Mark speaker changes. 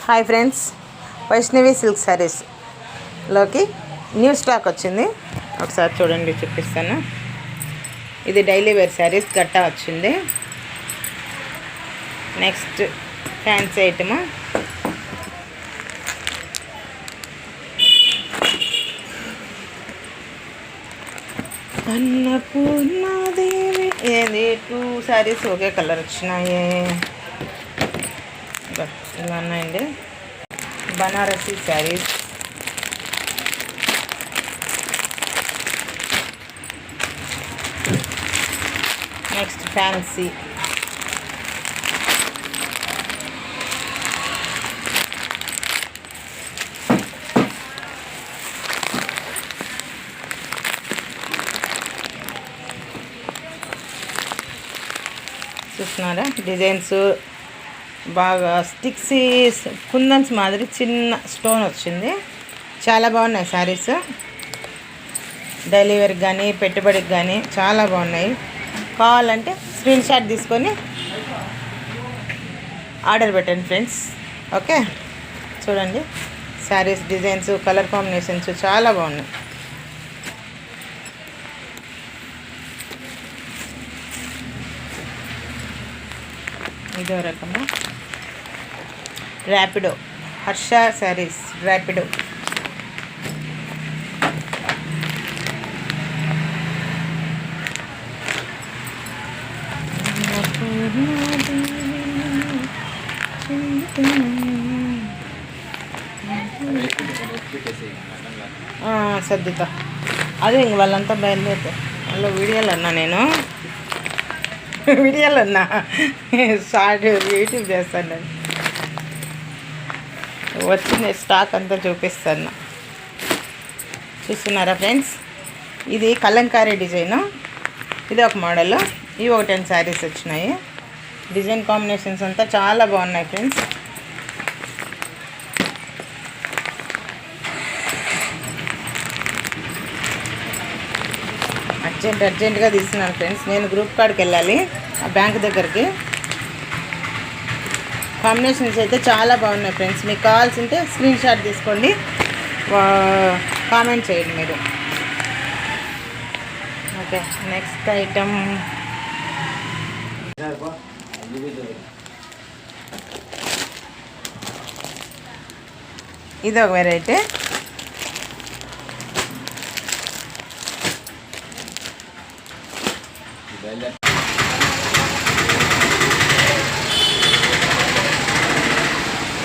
Speaker 1: Hi friends, Vaishnavi silk saris లోకి new stock వచ్చింది. ఒకసారి చూడండి, చూపిస్తాను. ఇది డైలీ వేర్ శారీస్ గట్టా వచ్చింది. Next fancy item. అన్నపూర్ణాదేవి. ఏది 2 శారీస్ ఒకే కలర్ వచ్చినాయి. ఇలా ఉన్నాయండి. బనారసి శారీస్, నెక్స్ట్ ఫ్యాన్సీ, చూస్తున్నారా డిజైన్స్ బాగా స్టిక్సీ కుందన్స్ మాదిరి చిన్న స్టోన్ వచ్చింది. చాలా బాగున్నాయి శారీస్. డైలీ వేర్కి కానీ పెట్టుబడికి కానీ చాలా బాగున్నాయి. కావాలంటే స్క్రీన్ షాట్ తీసుకొని ఆర్డర్ పెట్టండి ఫ్రెండ్స్. ఓకే, చూడండి శారీస్ డిజైన్స్, కలర్ కాంబినేషన్స్ చాలా బాగున్నాయి. ఇదో రకము ర్యాపిడో, హర్ష శారీస్ ర్యాపిడో. సర్దుతా అదే ఇంక వాళ్ళంతా బయలుదేరుతారు. వాళ్ళ వీడియోలు అన్నా, నేను వీడియోలు అన్నా, షార్ట్ యూట్యూబ్ చేస్తాను. వచ్చిన స్టాక్ అంతా చూపిస్తాను. చూస్తున్నారా ఫ్రెండ్స్, ఇది కలంకారీ డిజైను. ఇది ఒక మోడల్. ఇవి ఒక 10 శారీస్ వచ్చినాయి. డిజైన్ కాంబినేషన్స్ అంతా చాలా బాగున్నాయి ఫ్రెండ్స్. అర్జెంటుగా తీస్తున్నాను ఫ్రెండ్స్. నేను గ్రూప్ కార్డ్కి వెళ్ళాలి, ఆ బ్యాంక్ దగ్గరికి. కాంబినేషన్స్ అయితే చాలా బాగున్నాయి ఫ్రెండ్స్. మీకు కావాల్సింటే స్క్రీన్ షాట్ తీసుకోండి, కామెంట్ చేయండి మీరు. ఓకే, నెక్స్ట్ ఐటమ్ ఇది ఒక వెరైటీ.